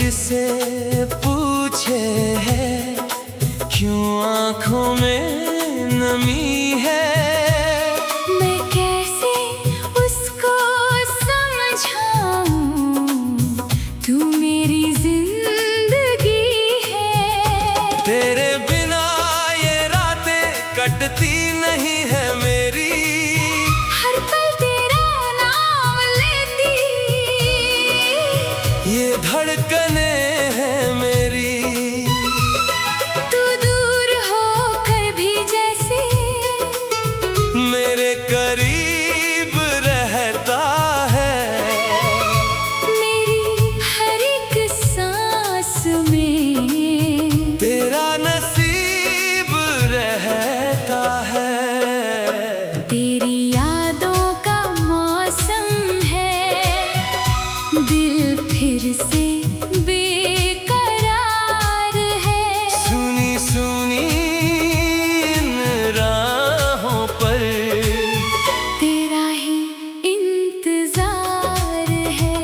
मुझसे पूछे है क्यों आँखों में नमी है, मैं कैसे उसको समझाऊं, तू मेरी जिंदगी है। तेरे बिना ये रातें कटती नहीं है मेरी, हर पल तेरा नाम लेती, ये धड़कने हैं मेरी। तू दूर होकर भी जैसे मेरे करीब रहता है, मेरी हर एक सांस में तेरा नसीब रहता है। तेरी यादों का मौसम है, दिल फिर से बेकरार है। सुनी सुनी इन राहों पर तेरा ही इंतजार है।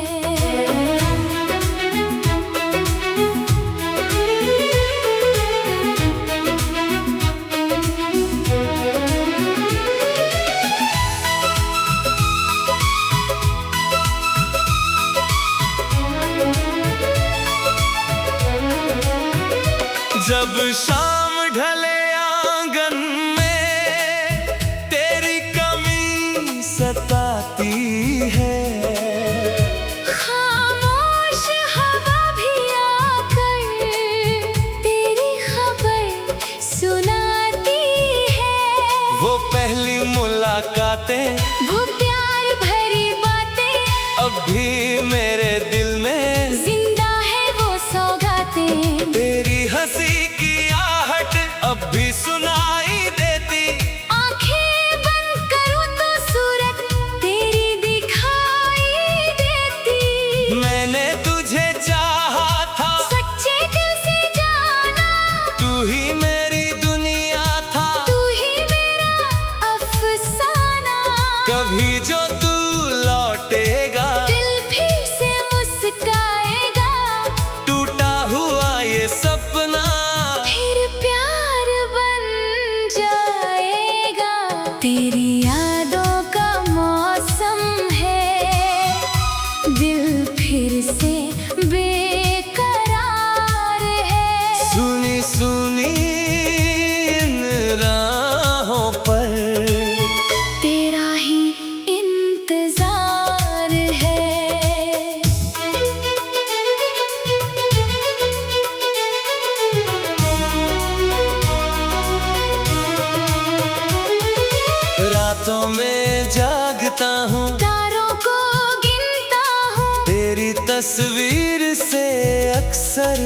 जब शाम ढले आंगन में तेरी कमी सताती है, खामोश हवा भी आकर तेरी खबर सुनाती है। वो पहली मुलाकातें, वो प्यार भरी बातें, अब भी मेरे दिल में जिंदा है वो सौगातें। तेरी हंसी की आहट अब भी सुनाई देती, आंखें बंद करूं तो सूरत तेरी दिखाई देती। मैंने तुझे चाहा था, सच्चे दिल से जाना, तू ही मेरी दुनिया था। तू ही मेरा अफसाना। कभी जो तू लौटेगा, दिल फिर से मुस्काएगा, टूटा हुआ ये सपना फिर प्यार बन जाएगा। तेरी यादों का मौसम है, दिल फिर से बेकरार है। सुनी सुनी इन राहों पर तेरा ही इंतजार है। रातों में जागता हूँ, तारों को गिनता हूँ, तेरी तस्वीर से अक्सर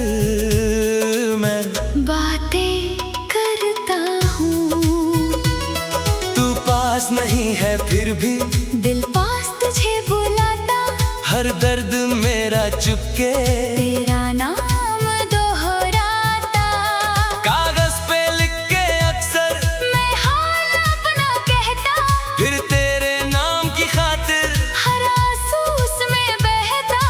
मैं बातें करता हूँ। तू पास नहीं है फिर भी दिल पास तुझे बुलाता, हर दर्द मेरा चुपके तेरा नाम दोहराता। कागज पे लिख के अक्सर मैं हाल अपना कहता, फिर तेरे नाम की खातिर हर आंसू उसमें बहता।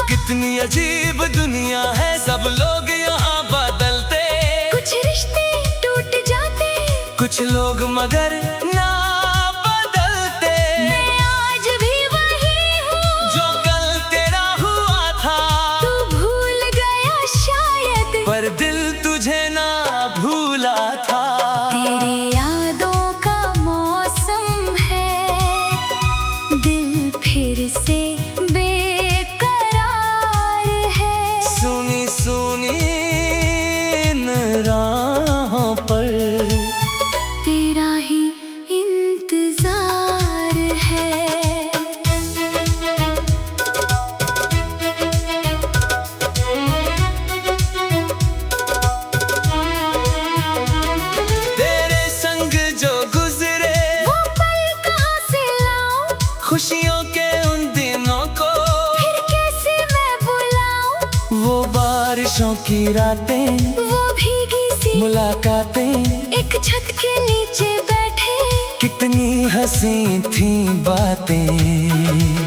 कितनी अजीब दुनिया है, सब लोग यहाँ बदलते, कुछ रिश्ते टूट जाते, कुछ लोग मगर ना बदलते। मैं आज भी वही हूँ जो कल तेरा हुआ था, तू भूल गया शायद, पर दिल तुझे ना भूला था। तेरी यादों का मौसम है, दिल फिर से बेकरार है। सुनी सुनी इन राहों पर तेरा ही इंतजार है। तेरे संग जो गुजरे वो पल कहाँ से लाऊं, खुशियों के उन दिनों को फिर कैसे मैं बुलाऊं। वो बारिशों की रातें, वो भीगी सी मुलाकातें, एक छत के नीचे बैठे, कितनी हंसी थी बातें।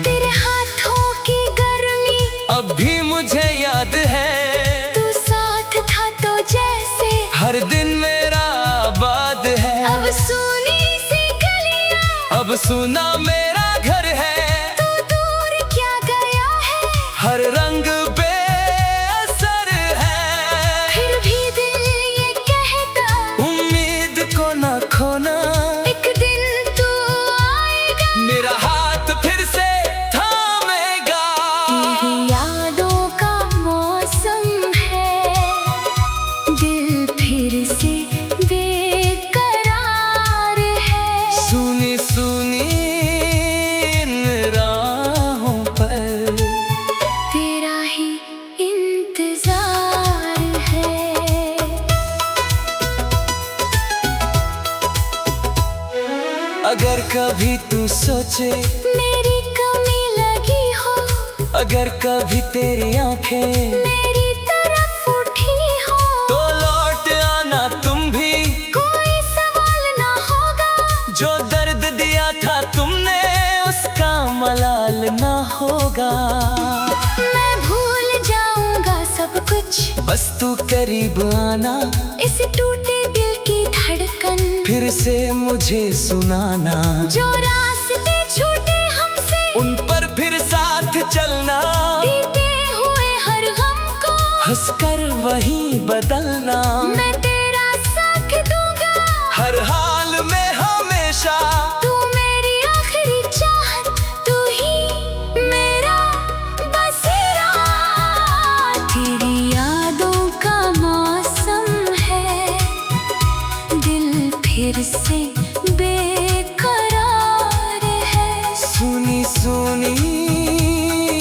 तेरे हाथों की गर्मी अब भी मुझे याद है, अब सुनी सी गलियां, अब सुना मेरा घर है। तू दूर क्या गया है, हर रंग बेअसर है। फिर भी दिल ये कहता, उम्मीद को न खोना, एक दिन तू आएगा। मेरा हाथ फिर से थामेगा। तेरी यादों का मौसम है, दिल फिर से बेकरार है। सुनी सुनी इन राहों पर तेरा ही इंतजार है। अगर कभी तू सोचे मेरी कमी लगी हो, अगर कभी तेरी आंखें मेरी तरफ उठी हो, तो लौट आना तुम भी। कोई सवाल ना होगा, जो दर्द दिया था तुमने उसका मलाल ना होगा। मैं भूल जाऊंगा सब कुछ, बस तू करीब आना, इस टूटे दिल की धड़कन फिर से मुझे सुनाना। जो रास्ते छूटे हमसे, उन पर फिर साथ चलना, बीते हुए हर गम को हंसकर वहीं बदलना। मैं तेरा साथ दूंगा, हर हाल में हमेशा तू मेरी आखिरी चाहत, तू ही मेरा बसेरा। तेरी यादों का मौसम है, दिल फिर से बेकरार है। सुनी सुनी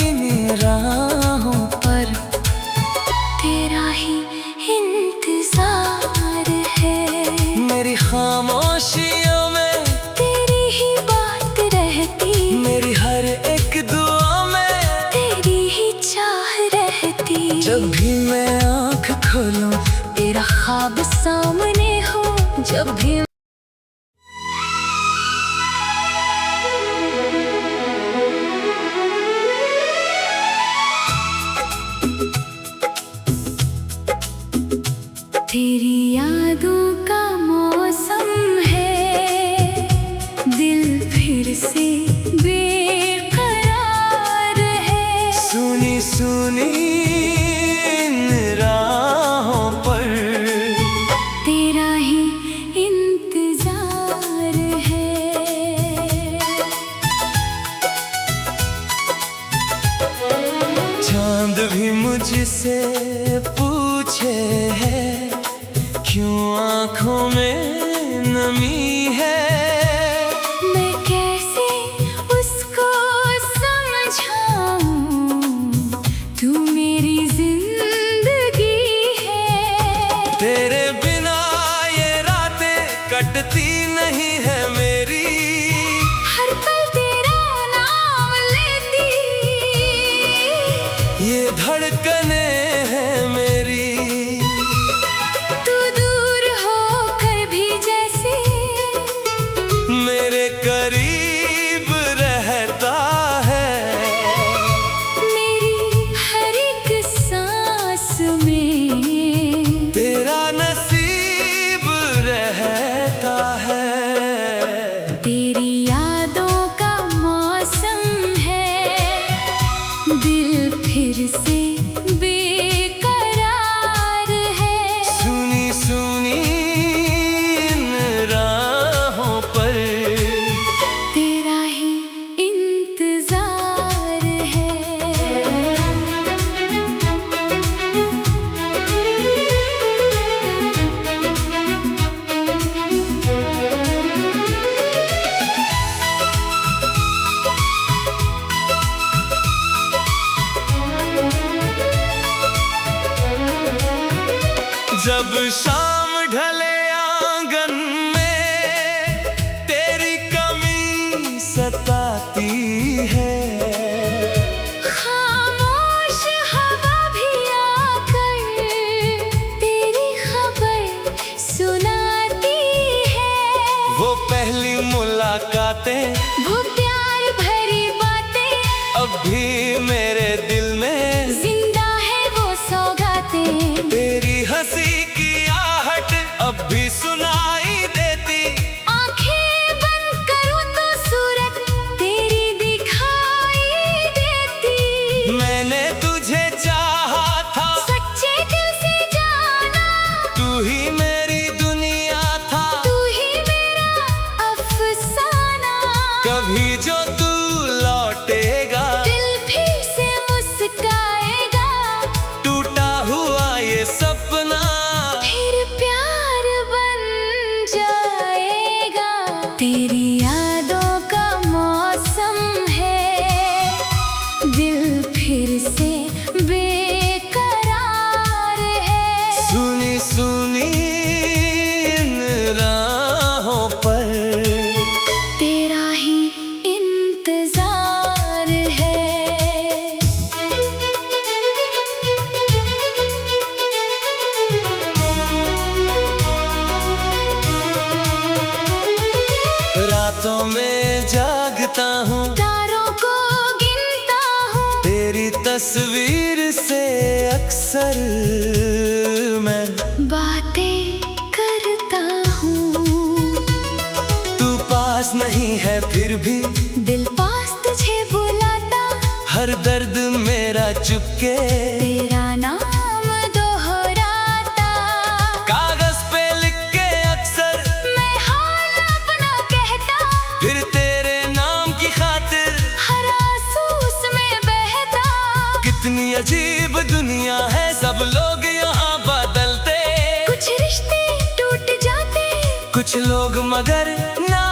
इन राहों पर तेरा ही इंतजार है। मेरी खामोशियों में तेरी ही बात रहती, मेरी हर एक दुआ में तेरी ही चाह रहती। जब भी मैं आँख खोलूं तेरा ख्वाब सामने हो, जब भी तेरी यादों का मौसम है, दिल फिर से बेकरार है। सुनी सुनी इन राहों पर तेरा ही इंतजार है। चांद भी मुझसे पूछे है, क्यों आँखों में नमी है। मैं कैसे उसको समझाऊं, तू मेरी जिंदगी है। तेरे बिना ये रातें कटती नहीं है मेरी। हर पल तेरा नाम लेती, ये धड़कने हैं मेरी। तू दूर होकर भी जैसे मेरे करीब रहता है। मेरी हर एक सांस में तेरा नसीब रहता है। तेरी यादों का मौसम है, दिल फिर से बेकरार है। सुनी सुनी इन राहों पर तेरा ही इंतजार है। जब शाम ढले आंगन में तेरी कमी सताती है। खामोश हवा भी आकर तेरी खबर सुनाती है। वो पहली मुलाकातें, वो प्यार भरी बातें, अब भी मेरे दिल में जिंदा है वो सौगातें। तेरी हंसी की आहट अब भी सुनाई देती। तेरी यादों का मौसम है, दिल फिर से बेकरार है। सुनी सुनी इन राहों पर तेरा ही इंतजार है। रातों में जागता हूँ, तारों को गिनता हूँ, तेरी तस्वीर से अक्सर मैं बातें करता हूँ। तू पास नहीं है फिर भी दिल पास तुझे बुलाता, हर दर्द मेरा चुपके तेरा नाम दोहराता। कागज पे लिख के अक्सर मैं हाल अपना कहता, फिर तेरे नाम की खातिर हर आंसू उसमें बहता। कितनी अजीब दुनिया है, सब लोग यहाँ बदलते, कुछ रिश्ते टूट जाते, कुछ लोग मगर ना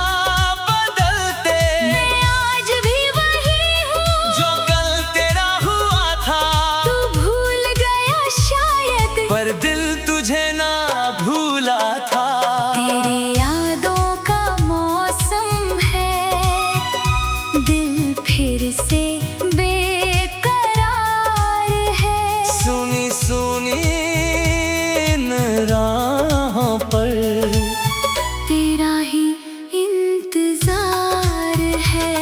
बदलते। मैं आज भी वही हूँ जो कल तेरा हुआ था, तू भूल गया शायद, पर दिल तुझे ना भूला था। तेरी यादों का मौसम है, दिल फिर से बेकरार है। सुनी सुनी इन राहों पर तेरा ही इंतजार है।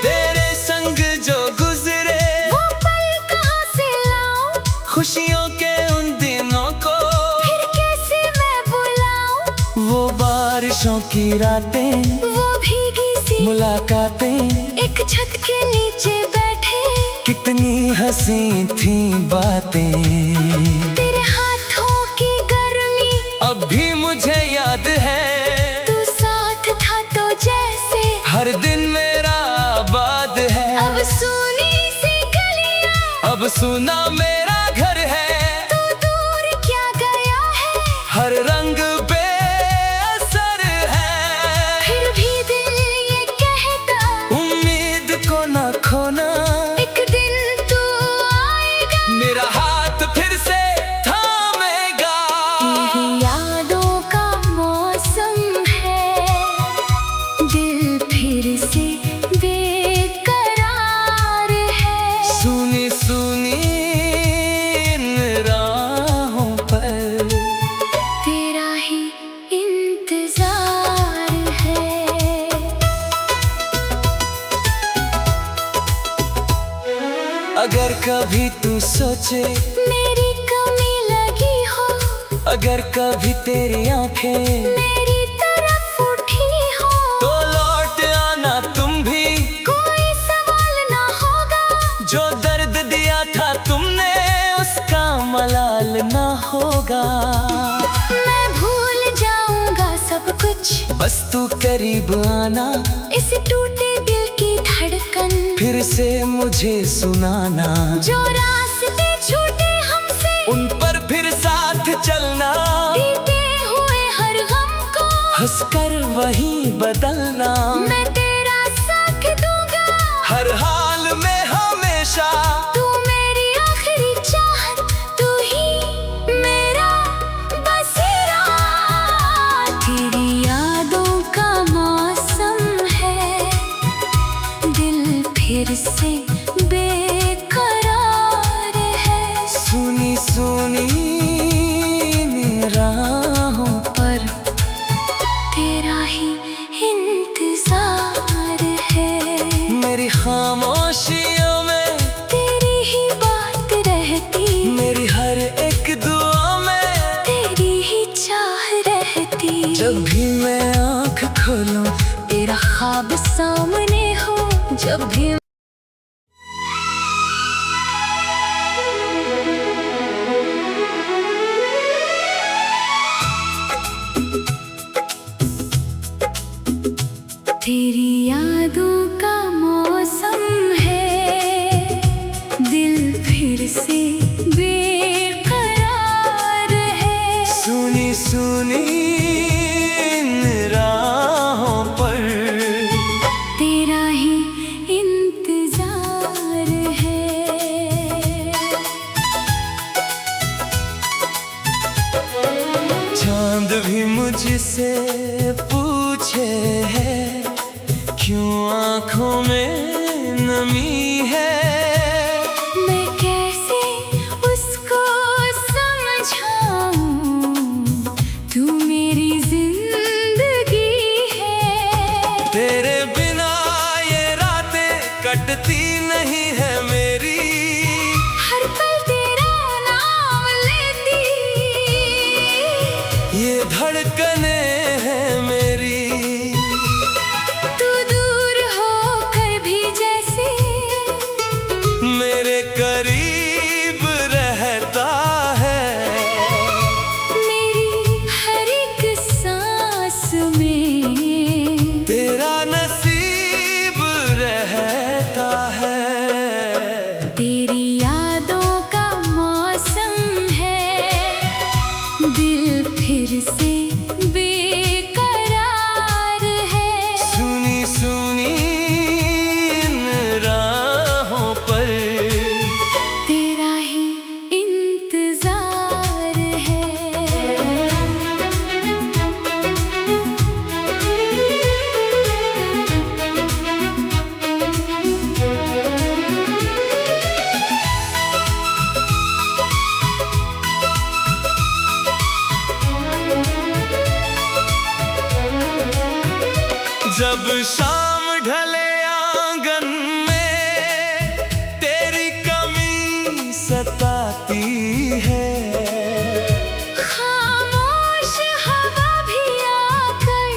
तेरे संग जो गुजरे वो पल कहाँ से लाऊं, खुशियों के उन दिनों को, फिर कैसे मैं बुलाऊं। वो बारिशों की रातें, वो भीगी सी मुलाकातें, एक छत के नीचे बैठे, कितनी हंसी थी बातें। तेरे हाथों की गर्मी अब भी मुझे याद है, तू साथ था तो जैसे हर दिन मेरा आबाद है। अब सुनी सी गलियां, अब सुना मेरा घर है, तू दूर क्या गया है, हर रंग बेअसर है। फिर भी दिल ये कहता, उम्मीद को ना खोना, एक दिन तू आएगा। मेरा हाथ फिर से थामेगा। तेरी यादों का मौसम है, दिल फिर से बेकरार है। सुनी सुनी इन राहों पर तेरा ही इंतजार है। अगर कभी तू सोचे, मेरी कमी लगी हो, अगर कभी तेरी आंखें मेरी तरफ उठी हो, तो लौट आना तुम भी, कोई सवाल ना होगा। जो दर्द दिया था तुमने उसका मलाल ना होगा। मैं भूल जाऊंगा सब कुछ, बस तू करीब आना, इस टूटे दिल की धड़कन फिर से मुझे सुनाना। जो रास्ते छूटे हमसे, उन पर फिर साथ चलना, बीते हुए हर गम को हंसकर वही बदलना। मैं तेरा साथ दूंगा, हर हाल में हमेशा तू मेरी आखिरी चाहत, तू ही मेरा बसेरा। तेरी यादों का मौसम है, दिल फिर से बेकरार है। सुनी सुनी इन राहों पर तेरा ही इंतजार है। मेरी खामोशियों में तेरी ही बात रहती, मेरी हर एक दुआ में तेरी ही चाह रहती। जब भी मैं आँख खोलूं तेरा ख्वाब सामने हो, जब भी तेरी यादों का मौसम है, मुझसे पूछे है क्यों आँखों में नमी है, मैं कैसे उसको समझाऊं, तू मेरी जिंदगी है। तेरे बिना ये रातें कटती नहीं है मेरी, हर पल तेरा नाम लेती, ये धड़कने हैं मेरी। तू दूर होकर भी जैसे मेरे करीब रहता है, मेरी हर एक सांस में तेरा नसीब रहता है। तेरी यादों का मौसम है, दिल फिर से बेकरार है। सुनी सुनी इन राहों पर तेरा ही इंतजार है। जब शाम ढले आंगन में तेरी कमी सताती है, खामोश हवा भी आकर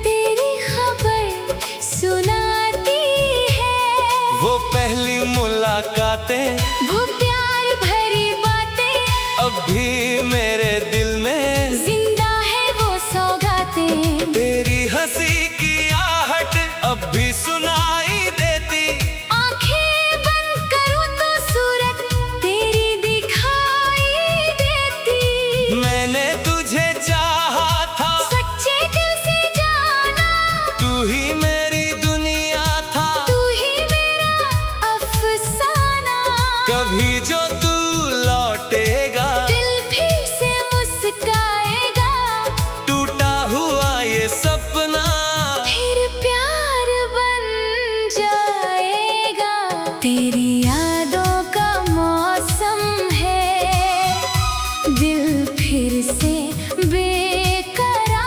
तेरी खबर सुनाती है। वो पहली मुलाकातें वो प्यार भरी बातें अब भी मेरे दिल में, जिंदा है वो सौगातें। तेरी हंसी की आहट अब भी सुनाई देती, आंखें बंद करूं तो सूरत तेरी दिखाई देती। मैंने तुझे चाहा था, सच्चे दिल से जाना, तू ही मेरी दुनिया था, तू ही मेरा अफसाना। कभी जो तू लौटेगा दिल फिर से मुस्काएगा, टूटा हुआ ये सपना फिर प्यार बन जाएगा। तेरी यादों का मौसम है, दिल फिर से बेकरार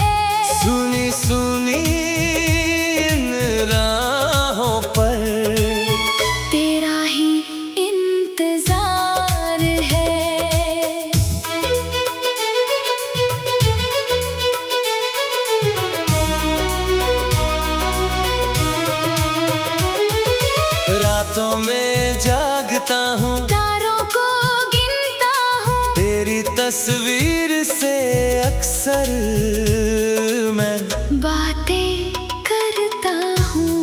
है। सुनी सुनी इन राहों पर तेरा ही इंतजार है। रातों में जागता हूँ, तारों को गिनता हूँ, तेरी तस्वीर से अक्सर मैं बातें करता हूँ।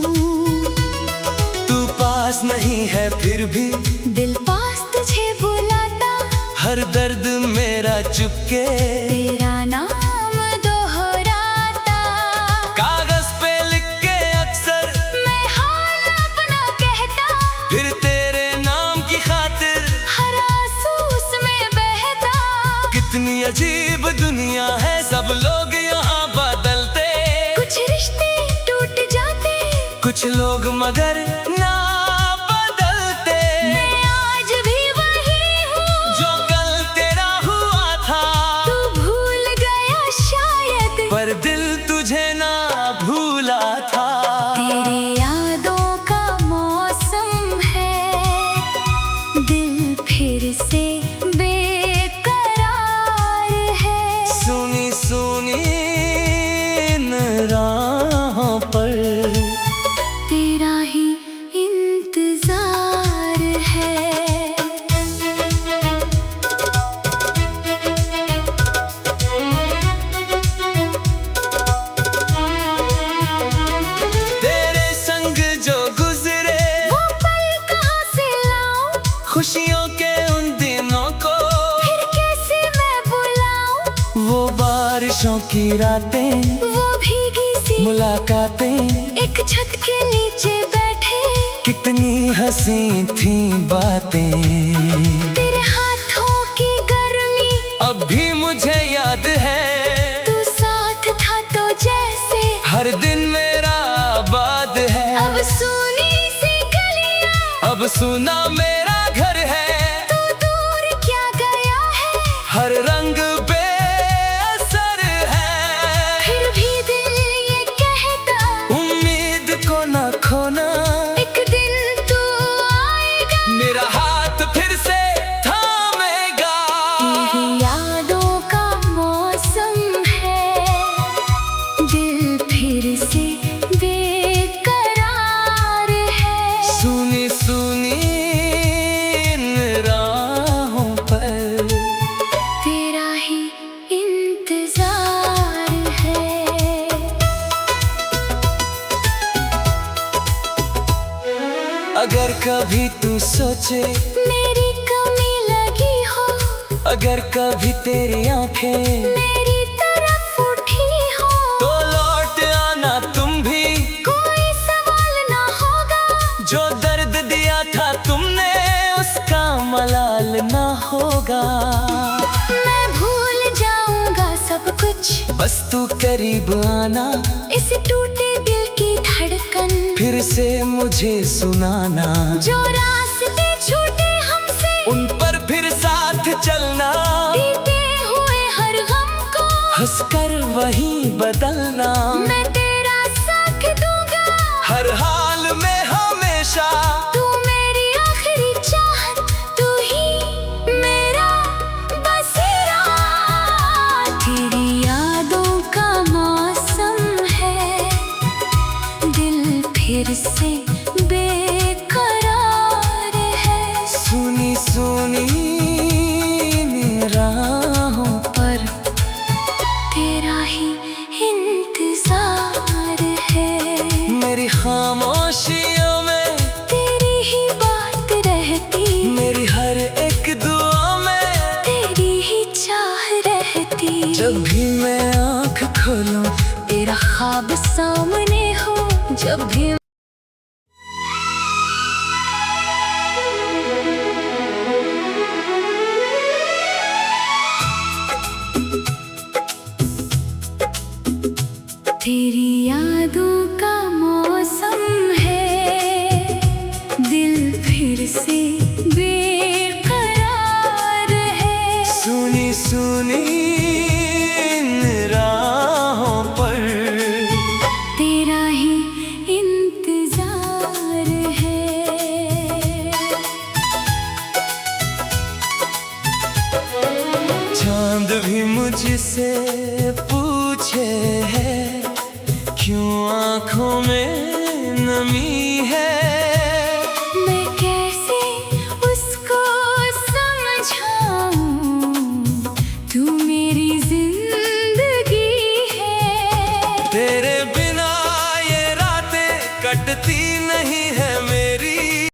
तू पास नहीं है फिर भी दिल पास तुझे बुलाता, हर दर्द मेरा चुपके तेरा नाम दोहराता। कागज पे लिख के अक्सर मैं हाल अपना कहता, फिर तेरे नाम की खातिर हर आंसू उसमें बहता। कितनी अजीब दुनिया है, सब लोग यहाँ बदलते, कुछ रिश्ते टूट जाते, कुछ लोग मगर ना बदलते। मैं आज भी वही हूँ जो कल तेरा हुआ था, तू भूल गया शायद, पर दिल तुझे ना भूला था। तेरी यादों का मौसम है, दिल फिर से बेकरार है। सुनी सुनी इन राहों पर तेरा ही इंतजार है। तेरे संग जो गुजरे वो पल कहाँ से लाऊं, खुशियों के उन दिनों को, फिर कैसे मैं बुलाऊं। वो बारिशों की रातें, वो भीगी सी मुलाकातें, एक छत के नीचे बैठे, कितनी हंसी थी बातें, तेरे हाथों की गर्मी अब भी मुझे याद अब सुना मेरा घर है, तू दूर क्या गया है, हर रंग बेअसर है। फिर भी दिल ये कहता, उम्मीद को न खोना, एक दिन तू आएगा, मेरा हाथ फिर से थामेगा। तेरी यादों का मौसम है, दिल फिर से बेकरार है। सुनी सुनी इन राहों पर तेरा ही इंतजार है। अगर कभी तू सोचे मेरी कमी लगी हो, अगर कभी तेरी आंखें मेरी तरफ उठी हो, तो लौट आना तुम भी, कोई सवाल ना होगा, जो दर्द दिया था तुमने उसका मलाल ना होगा। मैं भूल जाऊंगा सब कुछ, बस तू करीब आना, इस टूटे दिल की धड़कन फिर से मुझे सुनाना। जो रास्ते छूटे हमसे, उन पर फिर साथ चलना, बीते हुए हर गम को हंसकर वहीं बदलना। मैं तेरा साथ दूंगा, हर हाल में हमेशा तू मेरी आखिरी चाहत, तू ही मेरा बसेरा। तेरी यादों का मौसम है, दिल फिर से बेकरार है। सुनी सुनी इन राहों पर तेरा ही इंतजार है। मेरी खामोशियों में तेरी ही बात रहती, मेरी हर एक दुआ में तेरी ही चाह रहती। जब भी मैं आँख खोलूं तेरा ख्वाब सामने हो, जब भी तेरी यादों का मौसम है, दिल फिर से बेकरार है। सुनी सुनी इन राहों पर तेरा ही इंतजार है। चांद भी मुझसे पूछे है, क्यों आँखों में नमी